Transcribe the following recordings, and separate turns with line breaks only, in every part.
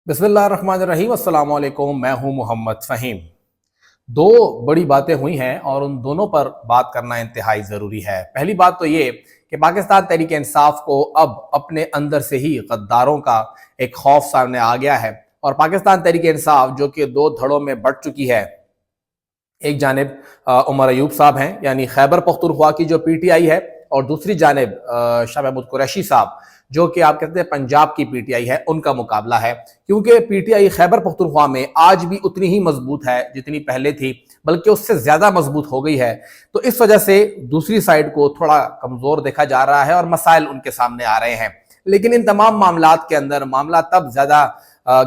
बिस्मिल्लाहिर्रहमानिर्रहीम अस्सलाम वालेकुम। मैं हूं मोहम्मद फ़हीम। दो बड़ी बातें हुई हैं और उन दोनों पर बात करना इंतहाई ज़रूरी है। पहली बात तो ये कि पाकिस्तान तहरीक इंसाफ को अब अपने अंदर से ही गद्दारों का एक खौफ सामने आ गया है और पाकिस्तान तहरीक इंसाफ जो कि दो धड़ों में बढ़ चुकी है। एक जानिब उमर अयूब साहब हैं, यानी खैबर पख्तूनख्वा की जो पीटीआई है, और दूसरी जानिब शाह महमूद कुरैशी साहब जो कि आप कहते हैं पंजाब की पीटीआई है, उनका मुकाबला है। क्योंकि पीटीआई खैबर पख्तूनख्वा में आज भी उतनी ही मजबूत है जितनी पहले थी, बल्कि उससे ज्यादा मजबूत हो गई है। तो इस वजह से दूसरी साइड को थोड़ा कमजोर देखा जा रहा है और मसाइल उनके सामने आ रहे हैं। लेकिन इन तमाम मामलात के अंदर मामला तब ज्यादा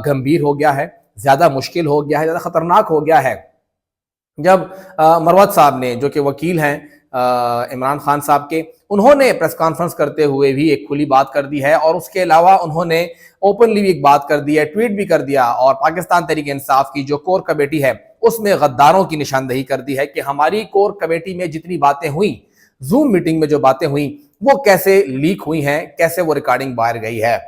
गंभीर हो गया है, ज्यादा मुश्किल हो गया है, ज्यादा खतरनाक हो गया है जब मरवत साहब ने, जो कि वकील हैं इमरान खान साहब के, उन्होंने प्रेस कॉन्फ्रेंस करते हुए भी एक खुली बात कर दी है और उसके अलावा उन्होंने ओपनली भी एक बात कर दी है, ट्वीट भी कर दिया और पाकिस्तान तहरीक इंसाफ की जो कोर कमेटी है उसमें गद्दारों की निशानदेही कर दी है कि हमारी कोर कमेटी में जितनी बातें हुई, जूम मीटिंग में जो बातें हुई, वो कैसे लीक हुई हैं, कैसे वो रिकॉर्डिंग बाहर गई है।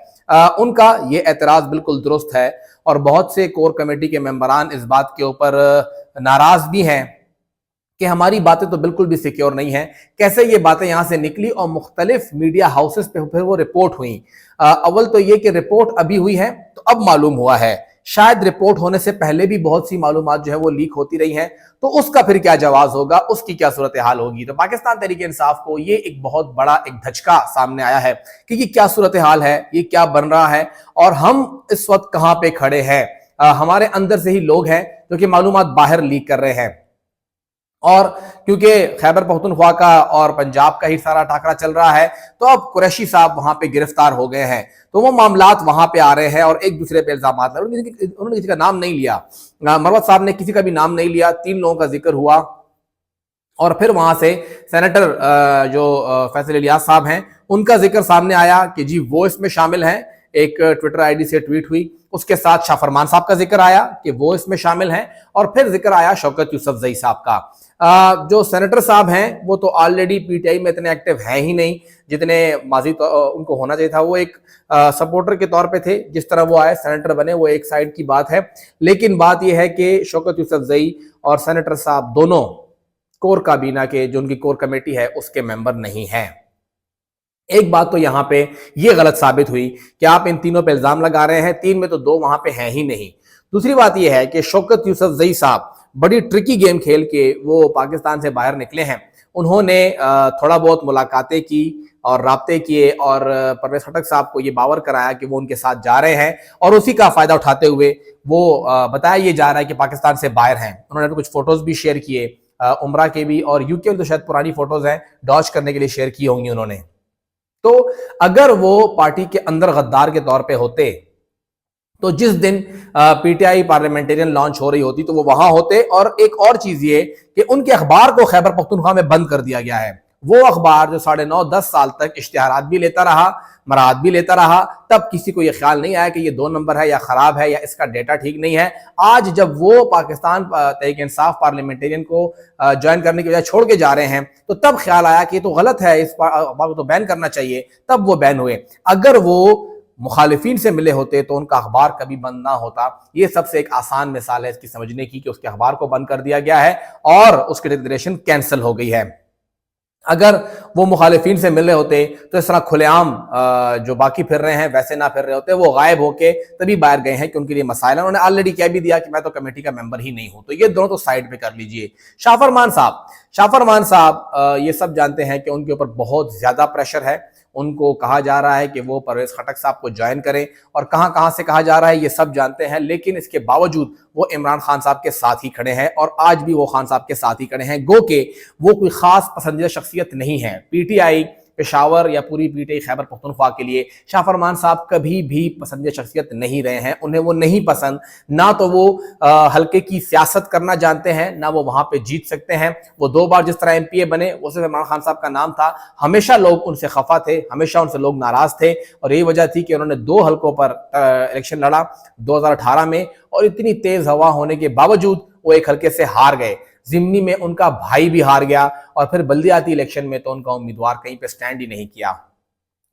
उनका ये एतराज बिल्कुल दुरुस्त है और बहुत से कोर कमेटी के मेंबरान इस बात के ऊपर नाराज भी हैं कि हमारी बातें तो बिल्कुल भी सिक्योर नहीं है। कैसे ये बातें यहां से निकली और मुख्तलिफ मीडिया हाउसेस पे फिर वो रिपोर्ट हुई। अव्वल तो ये कि रिपोर्ट अभी हुई है तो अब मालूम हुआ है, शायद रिपोर्ट होने से पहले भी बहुत सी मालूमात जो है वो लीक होती रही हैं। तो उसका फिर क्या जवाब होगा, उसकी क्या सूरत हाल होगी। तो पाकिस्तान तहरीक इंसाफ को ये एक बहुत बड़ा एक धचका सामने आया है कि ये क्या सूरत हाल है, ये क्या बन रहा है और हम इस वक्त कहां पे खड़े हैं। हमारे अंदर से ही लोग हैं जो कि मालूमात बाहर लीक कर रहे हैं और क्योंकि खैबर पख्तूनख्वा का और पंजाब का ही सारा टाकरा चल रहा है, तो अब कुरैशी साहब वहां पे गिरफ्तार हो गए हैं, तो वो मामलात वहां पे आ रहे हैं और एक दूसरे पे इल्जाम लगा। उन्होंने किसी का नाम नहीं लिया, मरवत साहब ने किसी का भी नाम नहीं लिया, 3 लोगों का जिक्र हुआ और फिर वहां से सेनेटर जो फैसल इलियास साहब हैं उनका जिक्र सामने आया कि जी वो इसमें शामिल हैं। एक ट्विटर आईडी से ट्वीट हुई, उसके साथ शाह फरमान साहब का जिक्र आया कि वो इसमें शामिल हैं और फिर जिक्र आया शौकत यूसुफजई साहब का। जो सेनेटर साहब हैं वो तो ऑलरेडी पीटीआई में इतने एक्टिव हैं ही नहीं जितने माजी तो उनको होना चाहिए था। वो एक सपोर्टर के तौर पे थे, जिस तरह वो आए सेनेटर बने वो एक साइड की बात है। लेकिन बात यह है कि शौकत यूसुफजई और सेनेटर साहब दोनों कोर काबीना के, जो उनकी कोर कमेटी है, उसके मेंबर नहीं हैं। एक बात तो यहां पे ये गलत साबित हुई कि आप इन तीनों पे इल्जाम लगा रहे हैं, 3 में तो 2 वहां पे हैं ही नहीं। दूसरी बात यह है कि शौकत यूसुफजई साहब बड़ी ट्रिकी गेम खेल के वो पाकिस्तान से बाहर निकले हैं। उन्होंने थोड़ा बहुत मुलाकातें की और राब्ते किए और परवेज खटक साहब को ये बावर कराया कि वो उनके साथ जा रहे हैं और उसी का फायदा उठाते हुए वो बताया ये जा रहा है कि पाकिस्तान से बाहर हैं। उन्होंने कुछ फोटोज भी शेयर किए, उमरा के भी और यूके में तो शायद पुरानी फोटोज हैं, डॉज करने के लिए शेयर की होंगी उन्होंने। तो अगर वो पार्टी के अंदर गद्दार के तौर पे होते तो जिस दिन पीटीआई पार्लियामेंटेरियन लॉन्च हो रही होती तो वो वहां होते। और एक और चीज ये कि उनके अखबार को खैबर पख्तूनख्वा में बंद कर दिया गया है। वो अखबार जो 9.5-10 साल तक इश्तिहारात भी लेता रहा, मराद भी लेता रहा, तब किसी को यह ख्याल नहीं आया कि ये 2 नंबर है या खराब है या इसका डेटा ठीक नहीं है। आज जब वो पाकिस्तान तहरीक इंसाफ पार्लियामेंटेरियन को ज्वाइन करने की बजाय छोड़ के जा रहे हैं तो तब ख्याल आया कि ये तो गलत है, इस अखबार को तो बैन करना चाहिए, तब वो बैन हुए। अगर वो मुखालिफिन से मिले होते तो उनका अखबार कभी बंद ना होता। ये सबसे एक आसान मिसाल है इसकी समझने की कि उसके अखबार को बंद कर दिया गया है और उसकी डिक्लेरेशन कैंसिल हो गई है। अगर वो मुखालिफिन से मिल रहे होते तो इस तरह खुलेआम जो बाकी फिर रहे हैं वैसे ना फिर रहे होते, वो गायब होके तभी बाहर गए हैं कि उनके लिए मसाइल है। उन्होंने ऑलरेडी कह भी दिया कि मैं तो कमेटी का मेंबर ही नहीं हूं। तो ये दोनों तो साइड पे कर लीजिए। शाह फरमान साहब ये सब जानते हैं कि उनके ऊपर बहुत ज्यादा प्रेशर है। उनको कहा जा रहा है कि वो परवेज खटक साहब को ज्वाइन करें और कहां कहां से कहा जा रहा है ये सब जानते हैं। लेकिन इसके बावजूद वो इमरान खान साहब के साथ ही खड़े हैं और आज भी वो खान साहब के साथ ही खड़े हैं। गो के वो कोई खास पसंदीदा शख्सियत नहीं है पीटीआई पेशावर या पूरी पीटीआई खैबर पख्तूनख्वा के लिए। शाह फरमान साहब कभी भी पसंदीदा शख्सियत नहीं रहे हैं, उन्हें वो नहीं पसंद। ना तो वो हल्के की सियासत करना जानते हैं, ना वो वहां पे जीत सकते हैं। वो 2 बार जिस तरह एमपीए बने वो सिर्फ इमरान खान साहब का नाम था। हमेशा लोग उनसे खफा थे, हमेशा उनसे लोग नाराज थे और यही वजह थी कि उन्होंने 2 हल्कों पर इलेक्शन लड़ा 2018 में और इतनी तेज हवा होने के बावजूद वो एक हल्के से हार गए। जिमनी में उनका भाई भी हार गया और फिर बल्दियाती इलेक्शन में तो उनका उम्मीदवार कहीं पे स्टैंड ही नहीं किया।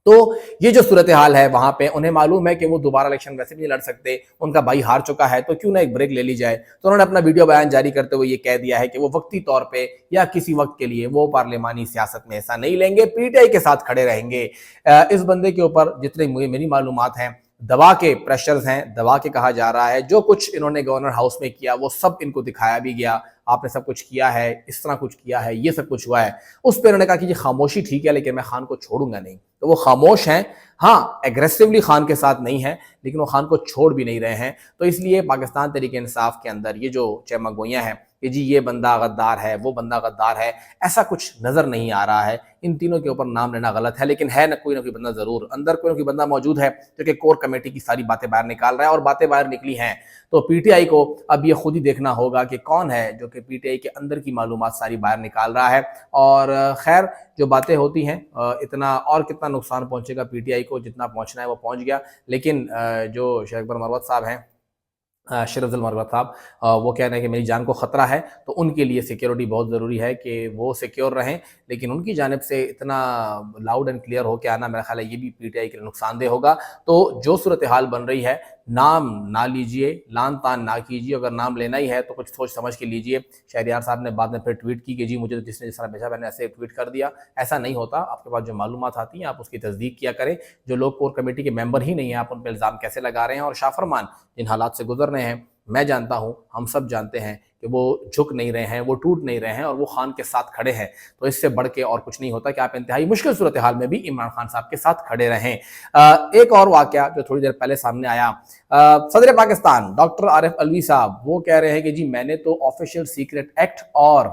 तो ये जो सूरत हाल है वहां पे उन्हें मालूम है कि वो दोबारा इलेक्शन वैसे भी नहीं लड़ सकते, उनका भाई हार चुका है, तो क्यों ना एक ब्रेक ले ली जाए। तो उन्होंने अपना वीडियो बयान जारी करते हुए ये कह दिया है कि वो वक्ती तौर पे या किसी वक्त के लिए वो पार्लियामानी सियासत में हिस्सा नहीं लेंगे, पीटीआई के साथ खड़े रहेंगे। इस बंदे के ऊपर जितने मेरी मालूमात हैं, दबा के प्रेशर्स हैं, दबा के कहा जा रहा है, जो कुछ इन्होंने गवर्नर हाउस में किया वो सब इनको दिखाया भी गया, आपने सब कुछ किया है, इस तरह कुछ किया है, ये सब कुछ हुआ है। उस पर उन्होंने कहा कि ये खामोशी ठीक है लेकिन मैं खान को छोड़ूंगा नहीं। तो वो खामोश हैं, हाँ एग्रेसिवली खान के साथ नहीं है लेकिन वो खान को छोड़ भी नहीं रहे हैं। तो इसलिए पाकिस्तान तहरीक इंसाफ के अंदर ये जो चहमगोइयां हैं कि जी ये बंदा गद्दार है, वो बंदा गद्दार है, ऐसा कुछ नजर नहीं आ रहा है। इन तीनों के ऊपर नाम लेना गलत है, लेकिन है ना कोई बंदा जरूर अंदर, कोई ना कोई बंदा मौजूद है जो कि कोर कमेटी की सारी बातें बाहर निकाल रहा है, और बातें बाहर निकली हैं तो पीटीआई को अब ये खुद ही देखना होगा कि कौन है जो कि पीटीआई के अंदर की मालूमात सारी बाहर निकाल रहा है। और खैर जो बातें होती हैं, इतना और कितना नुकसान पहुंचेगा पीटीआई को, जितना पहुंचना है वो पहुंच गया। लेकिन जो शेख अकबर मरवत साहब हैं, शेर अफजल मरवत साहब, वो कह रहे हैं कि मेरी जान को ख़तरा है, तो उनके लिए सिक्योरिटी बहुत ज़रूरी है कि वो सिक्योर रहें। लेकिन उनकी जानिब से इतना लाउड एंड क्लियर होकर आना मेरा ख्याल है ये भी पीटीआई के लिए नुकसानदेह होगा। तो जो सूरत हाल बन रही है, नाम ना लीजिए, लान तान ना कीजिए, अगर नाम लेना ही है तो कुछ सोच समझ के लीजिए। शहरियार साहब ने बाद में फिर ट्वीट की कि जी मुझे तो जिसने जिस तरह भेजा मैंने ऐसे ट्वीट कर दिया। ऐसा नहीं होता, आपके पास जो मालूमात आती हैं आप उसकी तस्दीक किया करें। जो लोग कोर कमेटी के मेंबर ही नहीं है आप उन पर इल्ज़ाम कैसे लगा रहे हैं। और शाह फरमान जिन हालात से गुजर रहे हैं, मैं जानता हूं, हम सब जानते हैं कि वो झुक नहीं रहे हैं, वो टूट नहीं रहे हैं और वो खान के साथ खड़े हैं। तो इससे बढ़ के और कुछ नहीं होता कि आप इंतहाई मुश्किल सूरत हाल में भी इमरान खान साहब के साथ खड़े रहें। एक और वाकया जो थोड़ी देर पहले सामने आया, सदर पाकिस्तान डॉक्टर आरिफ अलवी साहब वो कह रहे हैं कि जी मैंने तो ऑफिशियल सीक्रेट एक्ट और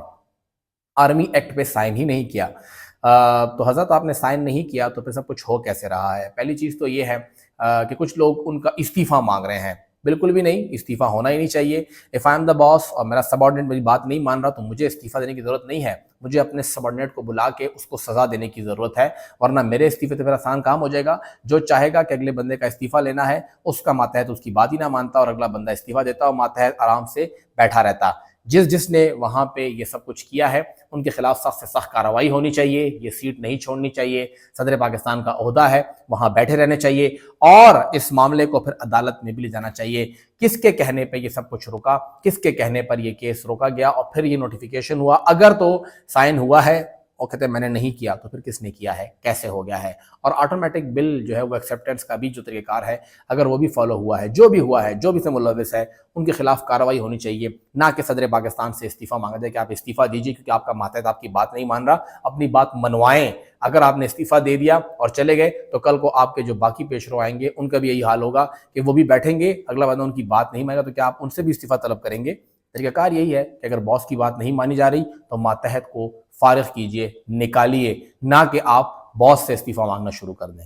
आर्मी एक्ट पे साइन ही नहीं किया। तो हजरत आपने साइन नहीं किया तो फिर सब कुछ हो कैसे रहा है। पहली चीज़ तो ये है कि कुछ लोग उनका इस्तीफा मांग रहे हैं। बिल्कुल भी नहीं, इस्तीफा होना ही नहीं चाहिए। If I am the boss और मेरा सबऑर्डिनेट मेरी बात नहीं मान रहा तो मुझे इस्तीफा देने की ज़रूरत नहीं है, मुझे अपने सबऑर्डिनेट को बुला के उसको सज़ा देने की ज़रूरत है। वरना मेरे इस्तीफे से फिर आसान काम हो जाएगा। जो चाहेगा कि अगले बंदे का इस्तीफा लेना है उसका मातहत उसकी बात ही ना मानता और अगला बंदा इस्तीफा देता और मातहत आराम से बैठा रहता। जिसने वहाँ पे ये सब कुछ किया है उनके खिलाफ सख्त से सख्त कार्रवाई होनी चाहिए, ये सीट नहीं छोड़नी चाहिए। सदर पाकिस्तान का ओहदा है, वहाँ बैठे रहने चाहिए और इस मामले को फिर अदालत में भी ले जाना चाहिए। किसके कहने पे ये सब कुछ रुका, किसके कहने पर ये केस रोका गया और फिर ये नोटिफिकेशन हुआ। अगर तो साइन हुआ है और कहते हैं मैंने नहीं किया तो फिर किसने किया है, कैसे हो गया है। और ऑटोमेटिक बिल जो है वो एक्सेप्टेंस का भी जो तरीक़ाकार है अगर वो भी फॉलो हुआ है, जो भी हुआ है, जो भी से मुलविस है उनके खिलाफ कार्रवाई होनी चाहिए। ना कि सदर पाकिस्तान से इस्तीफा मांगा जाए कि आप इस्तीफा दीजिए क्योंकि आपका मातहत आपकी बात नहीं मान रहा, अपनी बात मनवाएं। अगर आपने इस्तीफा दे दिया और चले गए तो कल को आपके जो बाकी पेशरो आएंगे उनका भी यही हाल होगा कि वो भी बैठेंगे, अगला बंदा उनकी बात नहीं मानेगा तो क्या आप उनसे भी इस्तीफा तलब करेंगे। तरीकाकार यही है कि अगर बॉस की बात नहीं मानी जा रही तो मातहत को फारिग कीजिए, निकालिए, ना कि आप बॉस से इस्तीफा मांगना शुरू कर दें।